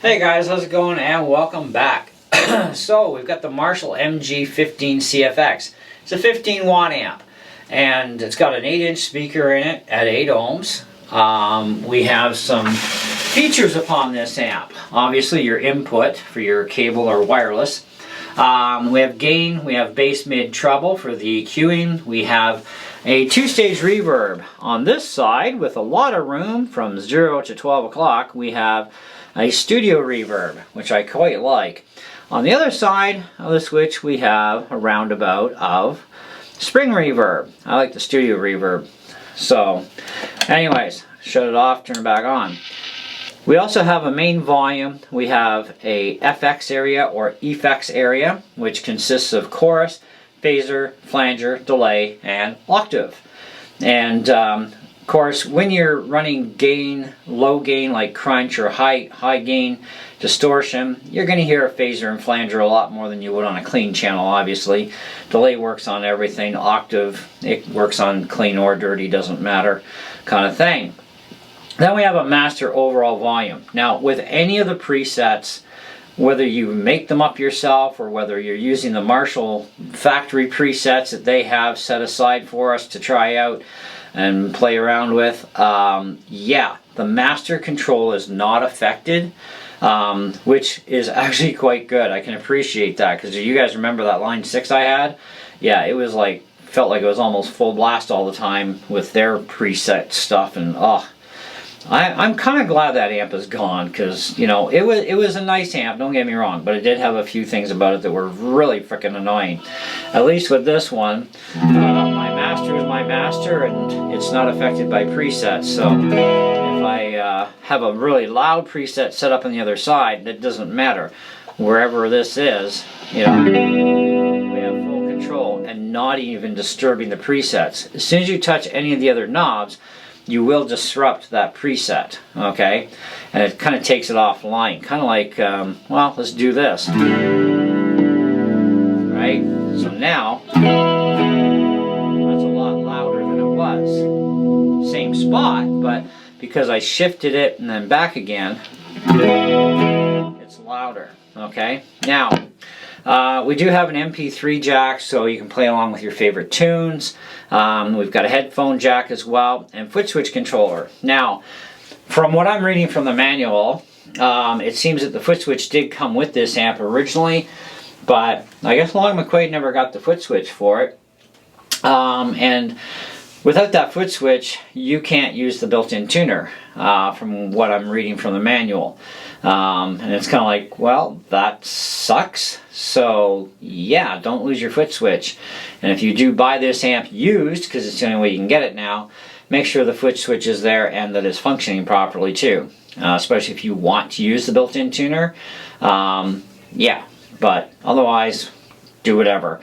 Hey guys, how's it going and welcome back. So we've got the Marshall MG15CFX. It's a 15 watt amp and it's got an 8-inch speaker in it at 8 ohms. We have some features upon this amp. Obviously your input for your cable or wireless. We have gain, we have bass, mid, treble for the EQing. We have a 2-stage reverb. On this side, with a lot of room from 0 to 12 o'clock, we have a studio reverb, which I quite like. On the other side of the switch, we have a roundabout of spring reverb. I like the studio reverb. So, anyways, shut it off, turn it back on. We also have a main volume. We have a FX area or effects area, which consists of chorus, phaser, flanger, delay, and octave. And of course, when you're running gain, low gain like crunch or high gain distortion, you're going to hear a phaser and flanger a lot more than you would on a clean channel, obviously. Delay works on everything. Octave, it works on clean or dirty, doesn't matter kind of thing. Then we have a master overall volume. Now, with any of the presets, whether you make them up yourself or whether you're using the Marshall factory presets that they have set aside for us to try out and play around with, yeah, the master control is not affected, which is actually quite good. I can appreciate that because you guys remember that line 6 I had? Yeah, it was like, felt like it was almost full blast all the time with their preset stuff, and I'm kind of glad that amp is gone because, you know, it was a nice amp, don't get me wrong, but it did have a few things about it that were really freaking annoying. At least with this one, my master is my master and it's not affected by presets. So if I have a really loud preset set up on the other side, it doesn't matter. Wherever this is, you know, we have full control and not even disturbing the presets. As soon as you touch any of the other knobs, you will disrupt that preset, okay? And it kind of takes it offline. Kind of like, well, let's do this. Right? So now, that's a lot louder than it was. Same spot, but because I shifted it and then back again, it's louder, okay? Now, we do have an MP3 jack, so you can play along with your favorite tunes. We've got a headphone jack as well, and foot switch controller. Now, from what I'm reading from the manual, it seems that the foot switch did come with this amp originally, but I guess Long McQuaid never got the foot switch for it. And without that foot switch, you can't use the built-in tuner, from what I'm reading from the manual. And it's kind of like, well, that sucks. So yeah, don't lose your foot switch. And if you do buy this amp used, because it's the only way you can get it now, make sure the foot switch is there and that it's functioning properly too. Especially if you want to use the built-in tuner. Yeah, but otherwise, do whatever.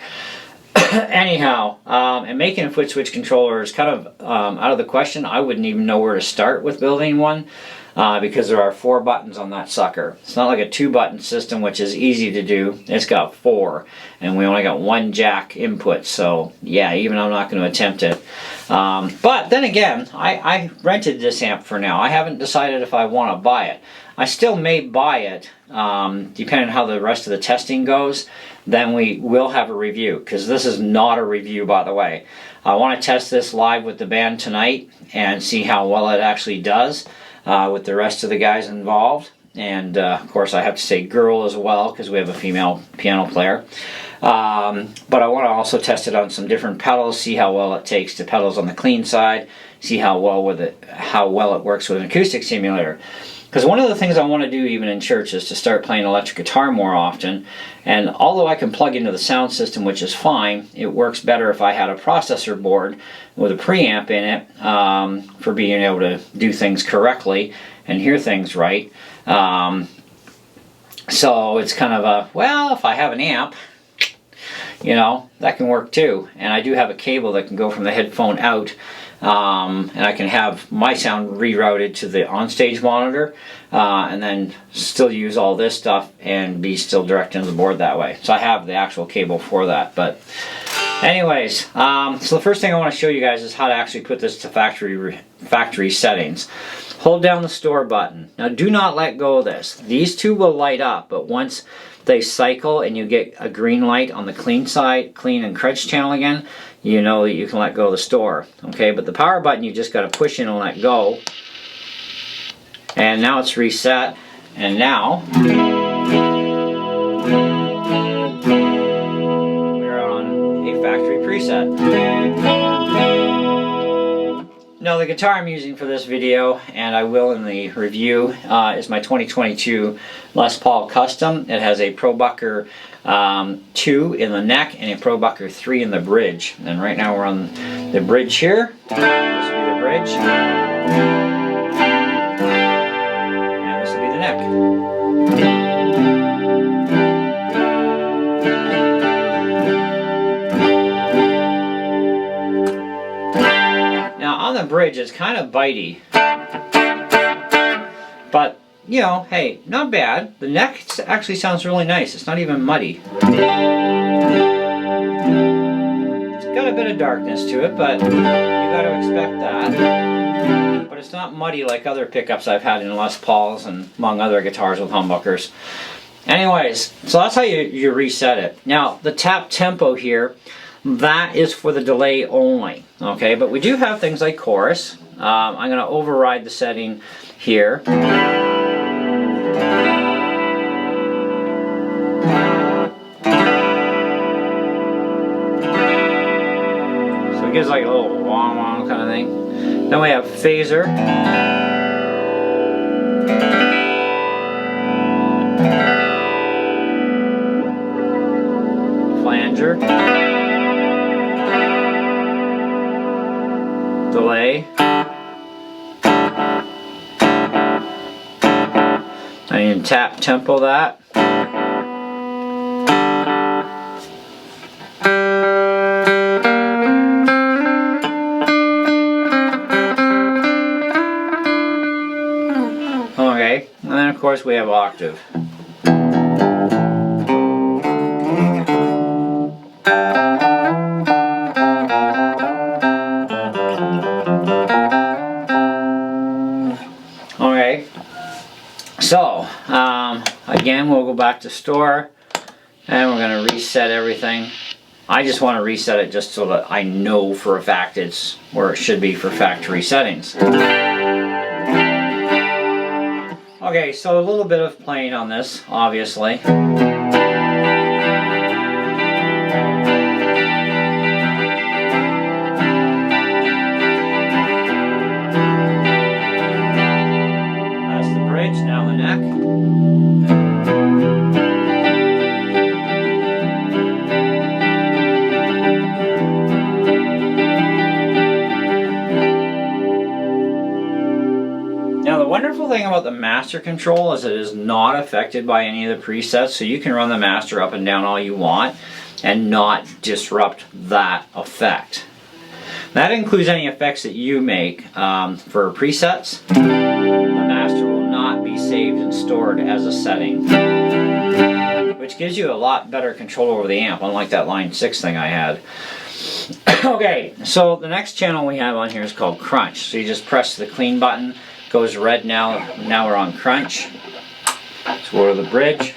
Anyhow, and making a foot switch controller is kind of out of the question. I wouldn't even know where to start with building one because there are 4 buttons on that sucker. It's not like a 2-button system, which is easy to do. It's got 4, and we only got 1 jack input. So yeah, even I'm not going to attempt it. But then again, I rented this amp for now. I haven't decided if I want to buy it. I still may buy it, depending on how the rest of the testing goes. Then we will have a review, because this is not a review, by the way. I want to test this live with the band tonight and see how well it actually does with the rest of the guys involved. And of course I have to say girl as well, because we have a female piano player. But I want to also test it on some different pedals, see how well it takes to pedals on the clean side, see how well it works with an acoustic simulator. Because one of the things I want to do even in church is to start playing electric guitar more often. And although I can plug into the sound system, which is fine, it works better if I had a processor board with a preamp in it for being able to do things correctly and hear things right. So it's kind of a, well, if I have an amp, you know, that can work too. And I do have a cable that can go from the headphone out. And I can have my sound rerouted to the onstage monitor and then still use all this stuff and be still direct into the board that way. So I have the actual cable for that. But Anyways, so the first thing I want to show you guys is how to actually put this to factory settings. Hold down the store button. Now do not let go of this. These two will light up, but once they cycle and you get a green light on the clean side, clean and crunch channel again, you know that you can let go of the store. Okay, but the power button you just got to push in and let go. And now it's reset. And now we're on a factory preset. Now the guitar I'm using for this video, and I will in the review, is my 2022 Les Paul Custom. It has a Probucker 2 in the neck and a Probucker 3 in the bridge. And right now we're on the bridge here. This will be the bridge. And this will be the neck. On the bridge, it's kind of bitey, but you know, hey, not bad. The neck actually sounds really nice. It's not even muddy. It's got a bit of darkness to it, but you got to expect that. But it's not muddy like other pickups I've had in Les Pauls and among other guitars with humbuckers. Anyways, so that's how you reset it. Now, the tap tempo here, that is for the delay only, okay? But we do have things like chorus. I'm going to override the setting here. So it gives like a little wah wah kind of thing. Then we have phaser. Flanger. Delay. I need to tap tempo that. Okay, and then of course we have octave. Okay, so again we'll go back to store and we're going to reset everything. I just want to reset it just so that I know for a fact it's where it should be for factory settings. Okay, so a little bit of playing on this, obviously. Now the neck. Now the wonderful thing about the master control is it is not affected by any of the presets, so you can run the master up and down all you want and not disrupt that effect. That includes any effects that you make for presets. The master will not be saved and stored as a setting, which gives you a lot better control over the amp, unlike that line 6 thing I had. Okay, so the next channel we have on here is called crunch. So you just press the clean button, goes red now. Now we're on crunch. So we'll go to the bridge.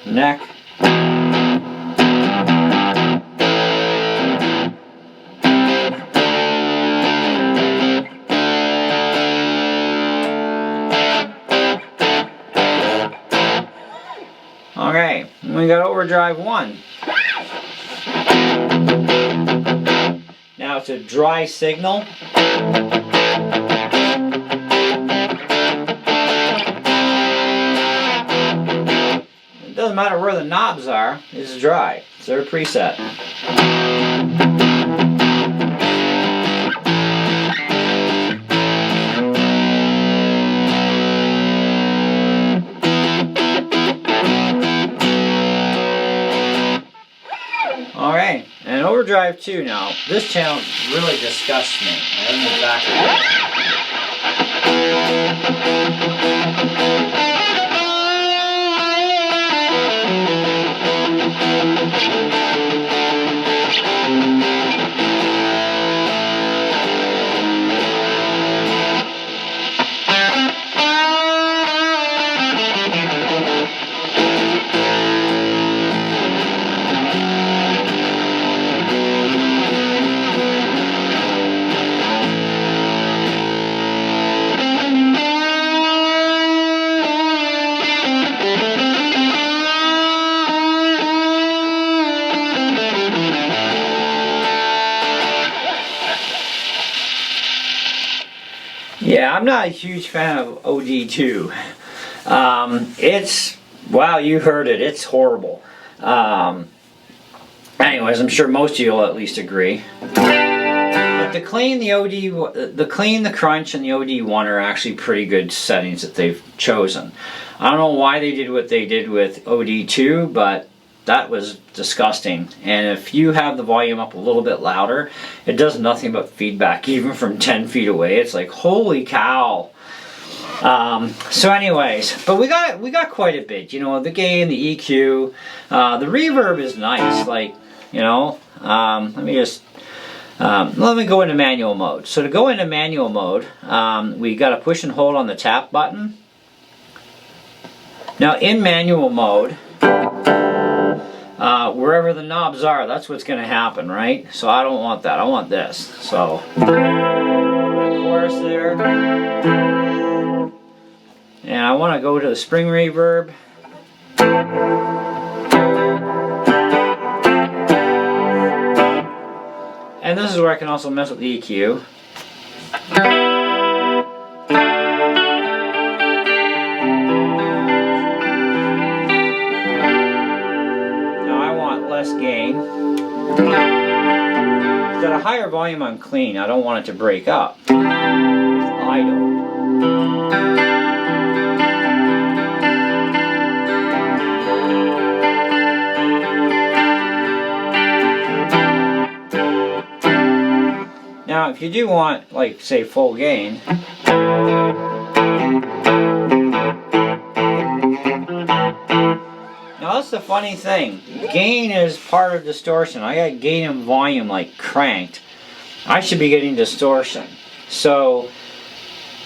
Neck. Okay, we got Overdrive 1. Now it's a dry signal. It doesn't matter where the knobs are, it's dry. It's their preset. Overdrive 2 now. This channel really disgusts me. I don't know Yeah, I'm not a huge fan of OD2. It's, wow, you heard it, it's horrible. Anyways, I'm sure most of you will at least agree. But the clean, the crunch, and the OD1 are actually pretty good settings that they've chosen. I don't know why they did what they did with OD2, but that was disgusting. And if you have the volume up a little bit louder, it does nothing but feedback, even from 10 feet away. It's like, holy cow. So anyways, but we got quite a bit. You know, the gain, the EQ, the reverb is nice. Like, you know, let me go into manual mode. So to go into manual mode, we got to push and hold on the tap button. Now in manual mode, wherever the knobs are, that's what's going to happen, right? So I don't want that. I want this. So chorus there, and I want to go to the spring reverb. And this is where I can also mess with the EQ. Gain. Got a higher volume on clean. I don't want it to break up. It's idle. Now, if you do want, like, say, full gain. Now that's the funny thing. Gain is part of distortion. I got gain and volume like cranked. I should be getting distortion. So,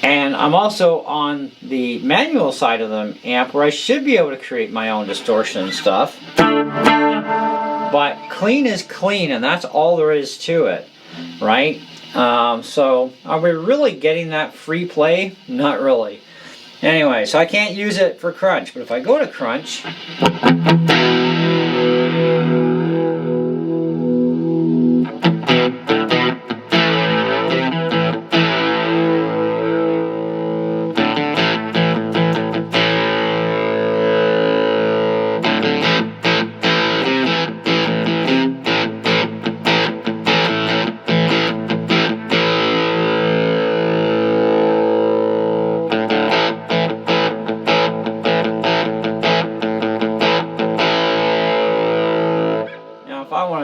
and I'm also on the manual side of the amp where I should be able to create my own distortion and stuff. But clean is clean, and that's all there is to it, right? So are we really getting that free play? Not really. Anyway, so I can't use it for crunch, but if I go to crunch,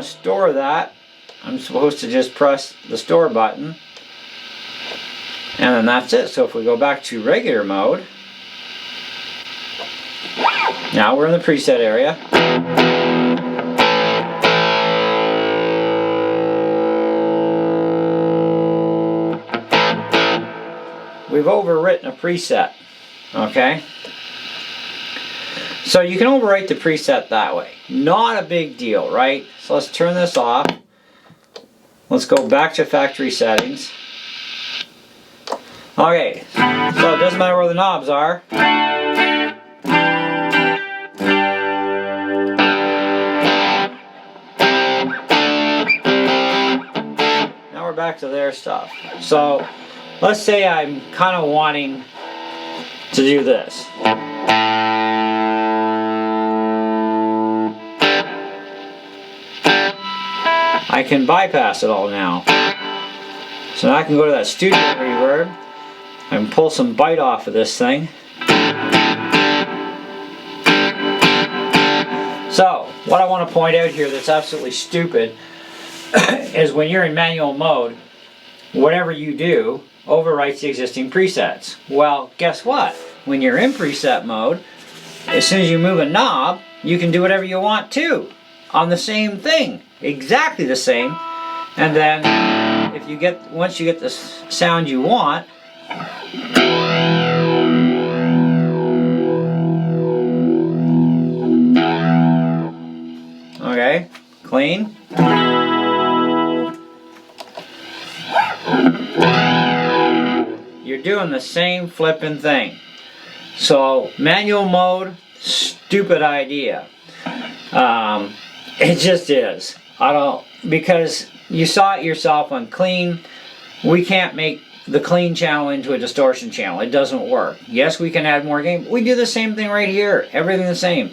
store that, I'm supposed to just press the store button, and then that's it. So if we go back to regular mode, now we're in the preset area. We've overwritten a preset, okay? So you can overwrite the preset that way. Not a big deal, right? So let's turn this off. Let's go back to factory settings. Okay, so it doesn't matter where the knobs are. Now we're back to their stuff. So let's say I'm kind of wanting to do this. I can bypass it all now. So now I can go to that studio reverb and pull some bite off of this thing. So, what I want to point out here that's absolutely stupid is when you're in manual mode, whatever you do overwrites the existing presets. Well, guess what? When you're in preset mode, as soon as you move a knob, you can do whatever you want too on the same thing, exactly the same. And then if you get, once you get the sound you want, okay, clean. You're doing the same flipping thing. So manual mode, stupid idea. It just is. Because you saw it yourself on clean. We can't make the clean channel into a distortion channel. It doesn't work. Yes, we can add more gain. We do the same thing right here. Everything the same.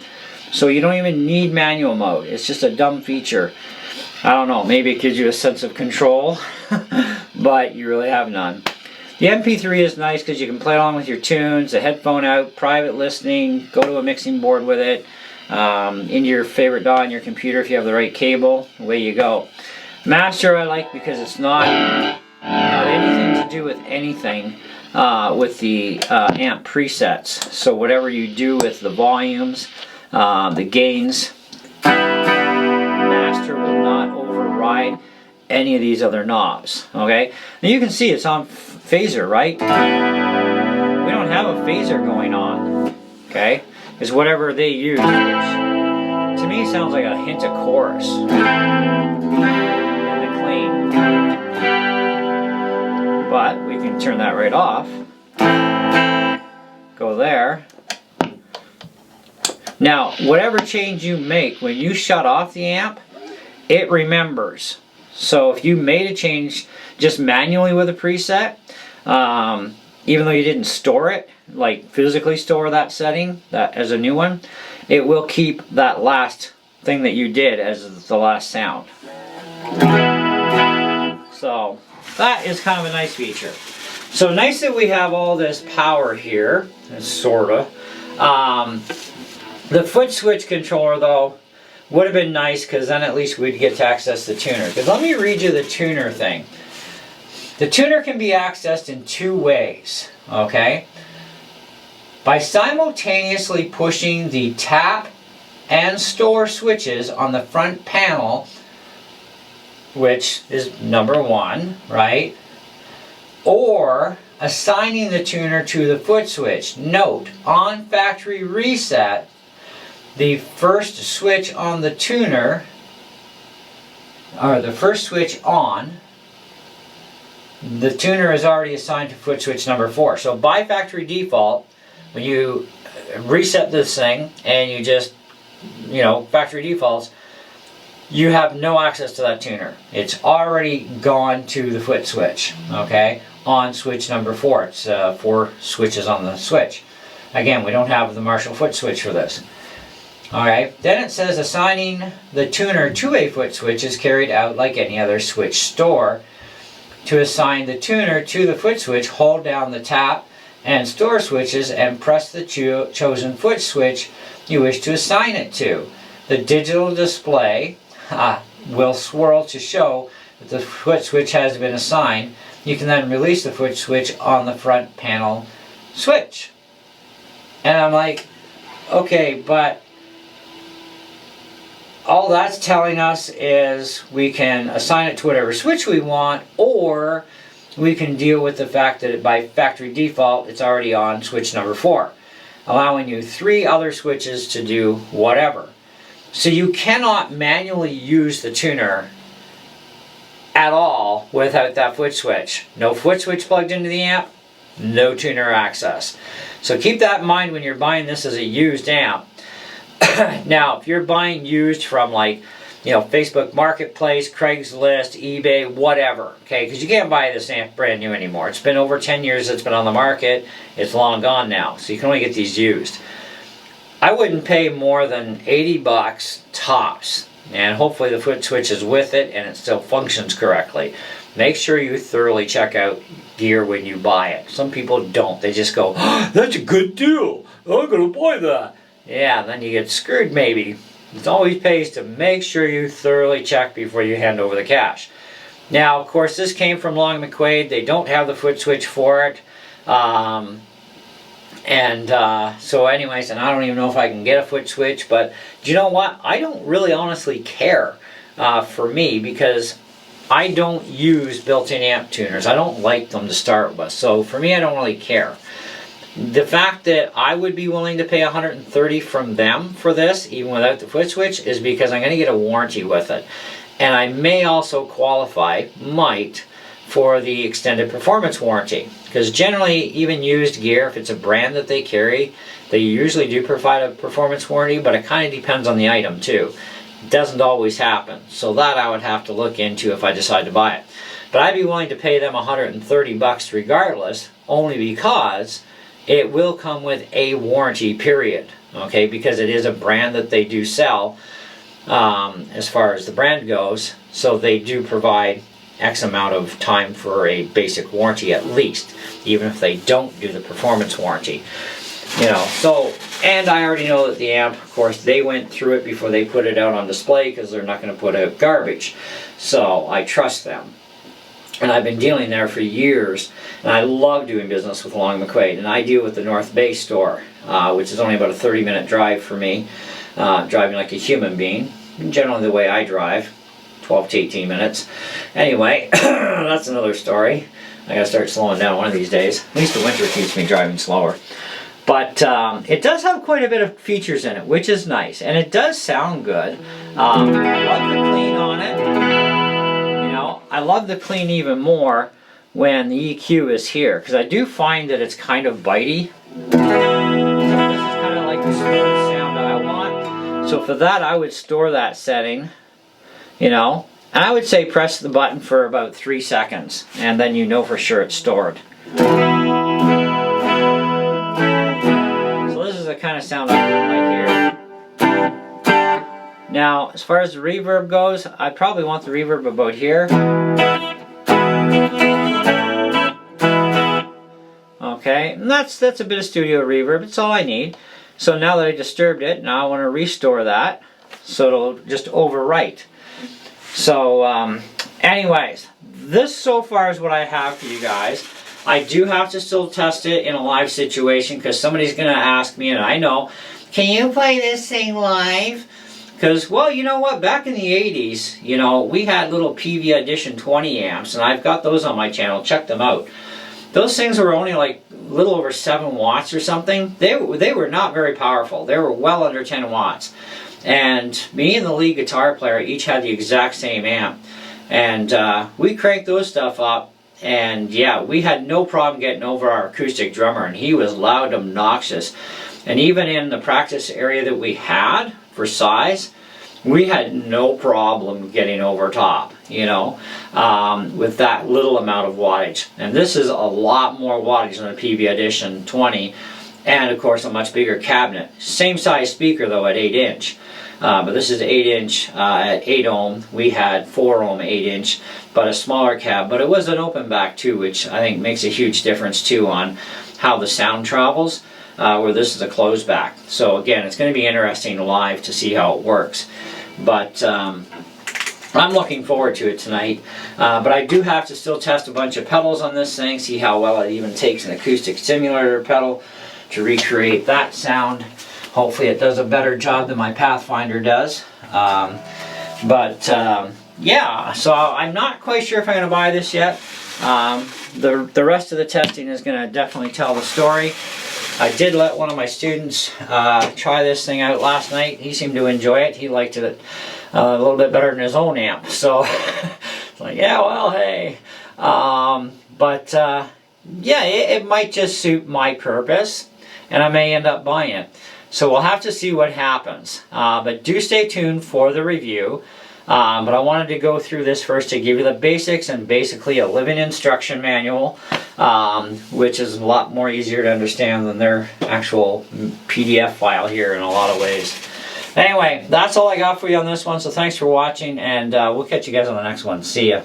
So you don't even need manual mode. It's just a dumb feature. I don't know. Maybe it gives you a sense of control, but you really have none. The MP3 is nice because you can play along with your tunes, a headphone out, private listening, go to a mixing board with it, into your favorite DAW on your computer if you have the right cable, away you go. Master I like because it's not anything to do with anything with the amp presets. So whatever you do with the volumes, the gains, Master will not override any of these other knobs. Okay, now you can see it's on phaser, right? We don't have a phaser going on. Okay, it's whatever they use, which to me sounds like a hint of chorus. And the clean. But we can turn that right off. Go there. Now, whatever change you make when you shut off the amp, it remembers. So if you made a change just manually with a preset, even though you didn't store it, like physically store that setting that as a new one, it will keep that last thing that you did as the last sound. So that is kind of a nice feature. So nice that we have all this power here, sorta. The foot switch controller though would have been nice because then at least we'd get to access the tuner. Because let me read you the tuner thing. The tuner can be accessed in two ways, okay? By simultaneously pushing the tap and store switches on the front panel, which is number one, right? Or assigning the tuner to the foot switch. Note, on factory reset, the first switch on the tuner, or the first switch on, the tuner is already assigned to foot switch number 4. So by factory default, when you reset this thing and you just, factory defaults, you have no access to that tuner. It's already gone to the foot switch, okay, on switch number 4. It's 4 switches on the switch. Again, we don't have the Marshall foot switch for this. Alright, then it says assigning the tuner to a foot switch is carried out like any other switch store. To assign the tuner to the foot switch, hold down the tap and store switches and press the chosen foot switch you wish to assign it to. The digital display will swirl to show that the foot switch has been assigned. You can then release the foot switch on the front panel switch. And I'm like, okay, but all that's telling us is we can assign it to whatever switch we want, or we can deal with the fact that by factory default it's already on switch number 4, allowing you 3 other switches to do whatever. So you cannot manually use the tuner at all without that foot switch. No foot switch plugged into the amp, no tuner access. So keep that in mind when you're buying this as a used amp. Now, if you're buying used from Facebook Marketplace, Craigslist, eBay, whatever, okay, because you can't buy this amp brand new anymore. It's been over 10 years it's been on the market. It's long gone now, so you can only get these used. I wouldn't pay more than 80 bucks tops, and hopefully the foot switch is with it and it still functions correctly. Make sure you thoroughly check out gear when you buy it. Some people don't. They just go, oh, that's a good deal. I'm going to buy that. Yeah, then you get screwed maybe. it always pays to make sure you thoroughly check before you hand over the cash. Now, of course, this came from Long McQuade. They don't have the foot switch for it. So anyways, and I don't even know if I can get a foot switch, but do you know what? I don't really honestly care for me, because I don't use built-in amp tuners. I don't like them to start with. So for me, I don't really care. The fact that I would be willing to pay $130 from them for this, even without the foot switch, is because I'm going to get a warranty with it. And I may also qualify, for the extended performance warranty. Because generally, even used gear, if it's a brand that they carry, they usually do provide a performance warranty, but it kind of depends on the item too. It doesn't always happen. So that I would have to look into if I decide to buy it. But I'd be willing to pay them $130 regardless, only because it will come with a warranty period. Okay, because it is a brand that they do sell. As far as the brand goes, so they do provide X amount of time for a basic warranty at least, even if they don't do the performance warranty. You know, so, and I already know that the amp, of course, they went through it before they put it out on display, because they're not going to put out garbage. So I trust them. And I've been dealing there for years, and I love doing business with Long McQuade. And I deal with the North Bay store, which is only about a 30-minute drive for me. Driving like a human being, generally the way I drive, 12 to 18 minutes. Anyway, that's another story. I gotta start slowing down one of these days. At least the winter keeps me driving slower. But it does have quite a bit of features in it, which is nice, and it does sound good. I love the clean on it. You know, I love the clean even more when the EQ is here, because I do find that it's kind of bitey. This is kind of like the smooth sound that I want. So for that, I would store that setting, you know, and I would say press the button for about 3 seconds, and then you know for sure it's stored. So this is the kind of sound I really like here. Now, as far as the reverb goes, I probably want the reverb about here. Okay, and that's a bit of studio reverb. It's all I need. So now that I disturbed it, now I want to restore that so it'll just overwrite. So anyways, this so far is what I have for you guys. I do have to still test it in a live situation, because somebody's going to ask me, and I know, can you play this thing live? Because, well, you know what, back in the 80s, you know, we had little PV Edition 20 amps, and I've got those on my channel. Check them out. Those things were only like a little over 7 watts or something. They were not very powerful. They were well under 10 watts. And me and the lead guitar player each had the exact same amp. And we cranked those stuff up. And yeah, we had no problem getting over our acoustic drummer. And he was loud, obnoxious. And even in the practice area that we had for size, we had no problem getting over top, you know, with that little amount of wattage. And this is a lot more wattage than a PV Edition 20, and of course a much bigger cabinet. Same size speaker though at 8-inch, but this is 8-inch at 8 ohm. We had 4 ohm 8-inch, but a smaller cab. But it was an open back too, which I think makes a huge difference too on how the sound travels. Where this is a closed back. So again, it's going to be interesting live to see how it works. But I'm looking forward to it tonight. But I do have to still test a bunch of pedals on this thing, see how well it even takes an acoustic simulator pedal to recreate that sound. Hopefully it does a better job than my Pathfinder does. Yeah, so I'm not quite sure if I'm going to buy this yet. The rest of the testing is going to definitely tell the story. I did let one of my students try this thing out last night. He seemed to enjoy it. He liked it a little bit better than his own amp. So it's like, yeah, well, hey. Yeah, it might just suit my purpose, and I may end up buying it. So we'll have to see what happens. But do stay tuned for the review. But I wanted to go through this first to give you the basics and basically a living instruction manual, which is a lot more easier to understand than their actual PDF file here in a lot of ways. Anyway, that's all I got for you on this one, so thanks for watching, and we'll catch you guys on the next one. See ya.